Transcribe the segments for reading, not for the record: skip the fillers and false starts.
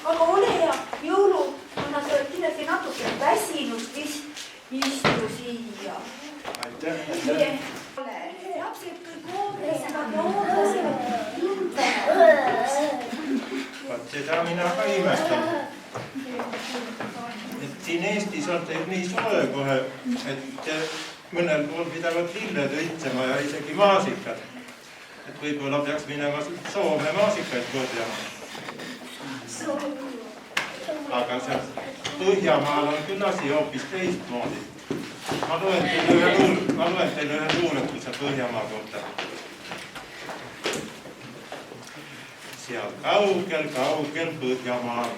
Aga ole hea, jõuluvana, sa oled kindlasti natuke väsinud, istu siia. Aitäh. Lapsed kõik ootavad ja ootavad. Vaat seda mina ka imestan. Et siin Eestis on teil nii soe kohe, et mõnel pool pidavad lilled õitsema ja isegi maasikad. Et võib-olla peaks minema Soome maasikaid korjama. Aga seal Põhjamaal on küll asi hoopis teistmoodi. Ma loen teile ühe luuletuse Põhjamaa kohta. Seal kaugel Põhjamaal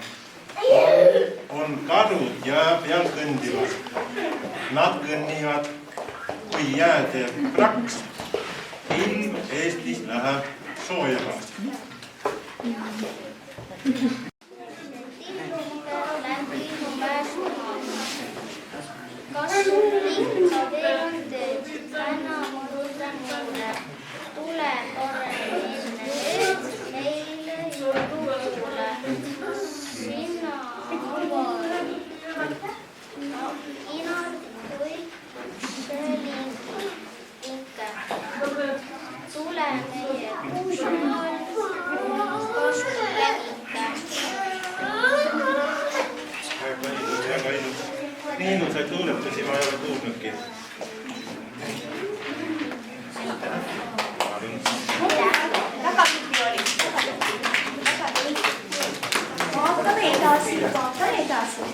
on karud jää peal kõndivad. Nad kõnnivad, kui jää teeb kraks. Ilm Eestis läheb soojemaks. Kas ikka veel on tööd, täna mulle mulle, tule korreline tööd, meile jõulule. Sinna avale, inad kõik linke. Tule meie kuusaal, kasu levita. Väga ilus. Nii ilusaid luuletusi ma ei ole kuulnudki. Väga tühi oli. Vaatame edasi.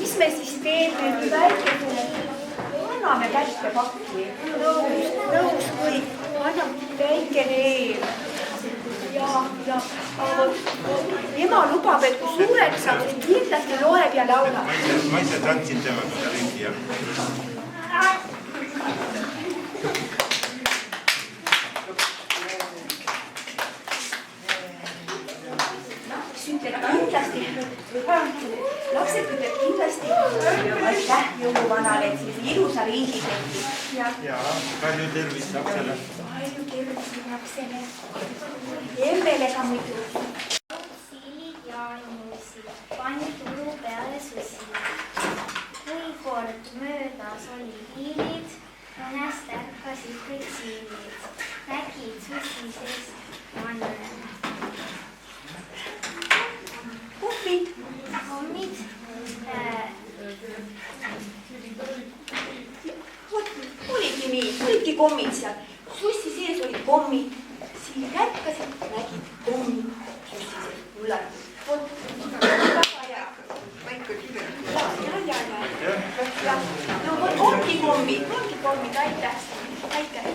Mis me siis teeme nüüd väikesele? Anname kätte pakki. Nõus kõik. Anname väikene eel. Ja ema lubab, et kui suureks saab, siis kindlasti loeb ja laulab. Ma ise tantsin temaga ringi ja... Lapsed ütleb kindlasti aitäh jõuluvanale, et sellise ilusa ringi tehti. Ja, palju tervist lapsele. Palju tervist lapsele. Emmele ka muidu. Siilid jaanuusi, pani turu peale susi. Kui kord möödas oli hiilid, unest ärkasid kõik siilid. Nägid susisest manne. Hommid olidki kommid seal. Sussi sees olid kommid. Siin kätkasid, nägid kommid. Sussi sees mullatud. Väga hea. Ja. No ongi kommid, aitäh. Aitäh.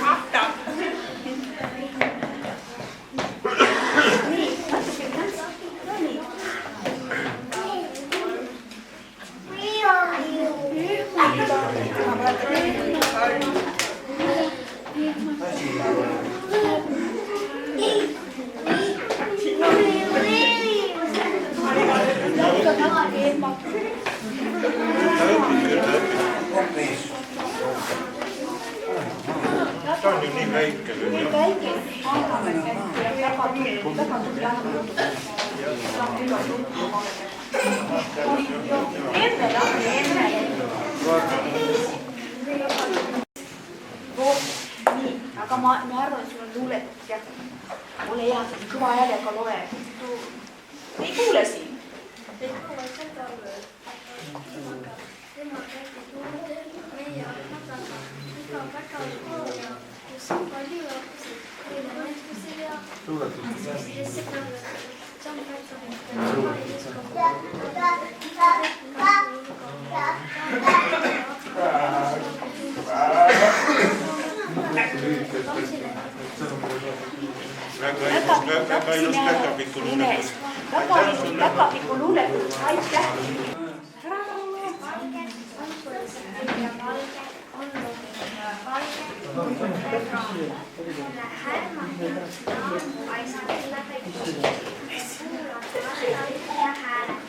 Ahtab. Nii, Ta on ju nii väike. Nii väike. Anname kätte ja väga emme. Nii, aga ma arvan, et sul on luuletus ja ole hea, kõva häälega loe. Ei kuule siin. Ei kuule seda tema käidi tuulde meie hädaga iga väga ja kus on palju lapsi, neil on mõtlusi ja väga ilus päkapiku luuletus. Päkapiku luuletus, aitäh. ja valge on lumi, valge on raam, mille härmab paisab läbi kuulab vastab ja hääletab.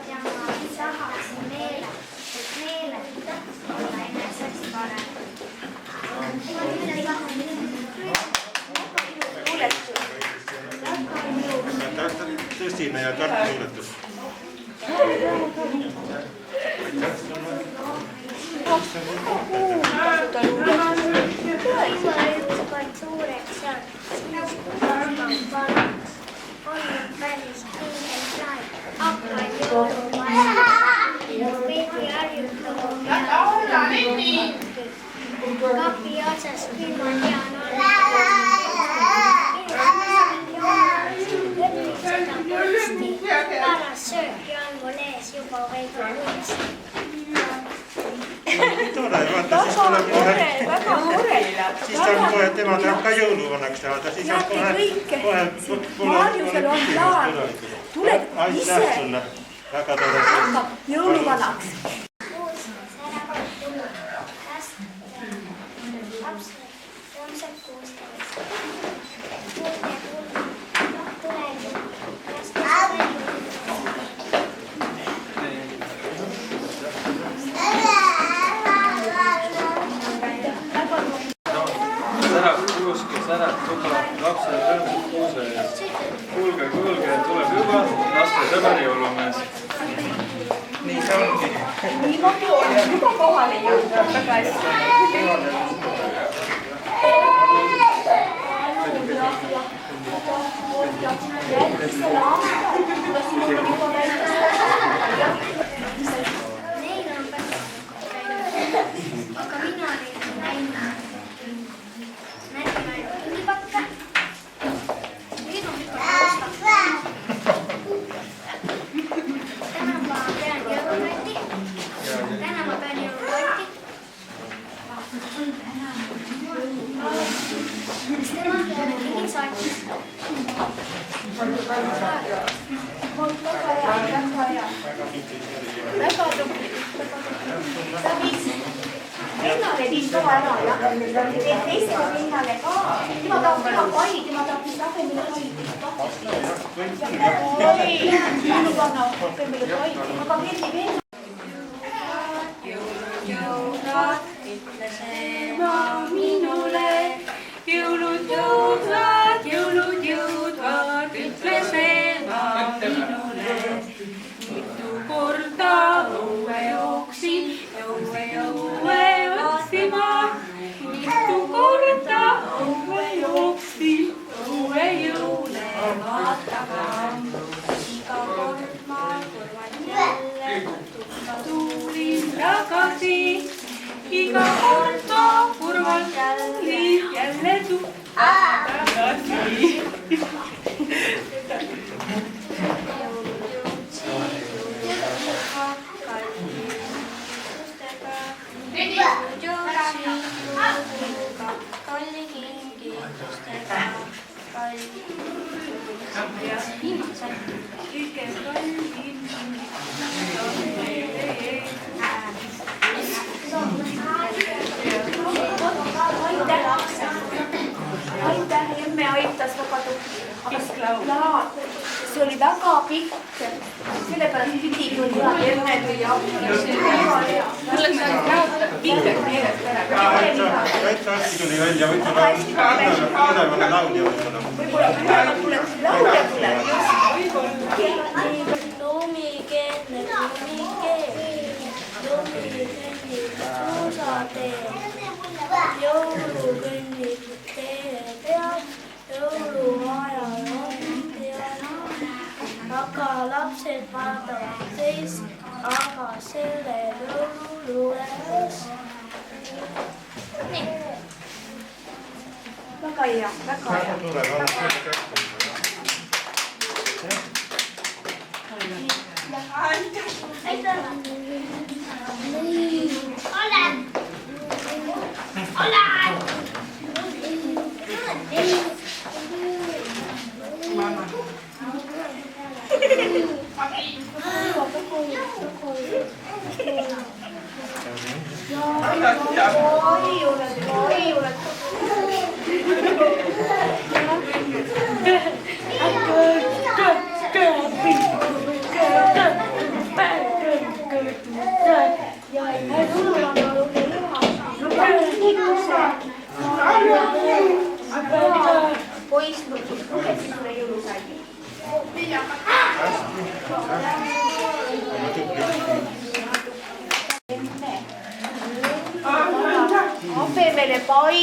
Ja ma tahaksin meeleta olla enesest parem. Tõsine ja tark luuletus. Vaid suureks ja on päris kiire sain. Hakkan jõulumaja, veidi harjutama kapi otsas külmad ja pärast sööki on mul ees juba veidi uuesti. Tore, vaata, siis tuleb kohe. Väga tore. Siis on kohe, tema tahab ka jõuluvanaks saada. Siis on kohe. Marjusel on plaan. Tuleb ise. Aitäh sulle. Väga tore. Hakkab jõuluvanaks. Särad tubad, lapsed rõõmsad kuuse ees. Kuulge, tuleb juba laste sõber jõulumees. Nii see ongi. Niimoodi on juba kohale jõudnud väga hästi. Järgmisel aastal tuleb sinuga juba Neil on päris aga mina neid näinud. Nägin ainult kinnipakke. Nüüd on ikka koostab. Täna ma pean jõulukotti. Mis tema tegid saatis? Väga tubli. Sa viisid Linnale viis kõva ära, jah? Teed teisele Linnale ka. Tema tahab teha pai, tema tahab vist Ahvemile pai. Oi, jõuluvanna Ahvemile pai. Aga keegi veel. Jõulud, ütles ema minule. Jõulud jõudvad, ütles ema minule. Mitu korda õue jooksin, õue otsima. Mitu korda õue jooksin, õue Aitäh, emme aitas väga tubli. Jaa, see oli väga pikk. Sellepärast pidigi oli hea, emme tuli appi. Mulle saab jaotada pikalt meelest ära. Täitsa hästi tuli välja, võib-olla ülemane laulja võib-olla. Võib-olla tuleks laulja tuleb, just. Lumikeelne lumikeel, lumikõnnib suusateel, jõulukõnnib tee peal, jõuluajal on tead, aga lapsed vaatavad teist, aga sellel jõululuules. Nii. Väga hea, väga hea. Poiss, lugesid sulle jõulusalmi? Apemele pai.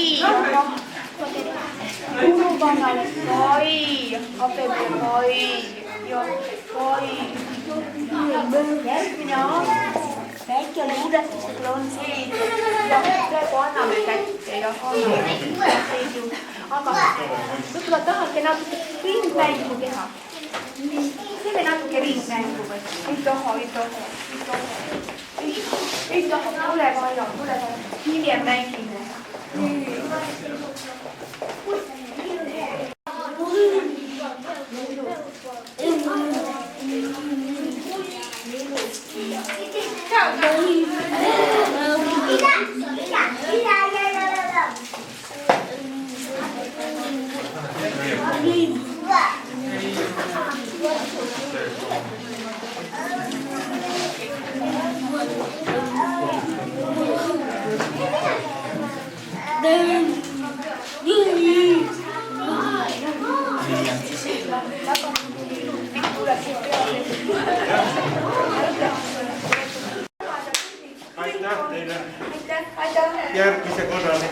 Kulupannale pai. Apemele pai. Ja pai. Järgmine aasta väike luuletusega on see, ja praegu anname kätte ja anname. Aga võib-olla tahate natuke ringmängu teha. Teeme natuke ringmängu või? Ei taha. Tule vaja. Hiljem mängime. Aitäh teile. Aitäh. Järgmise korrani.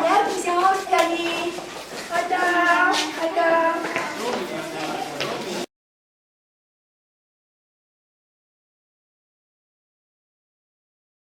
Järgmise aastani. Aitäh.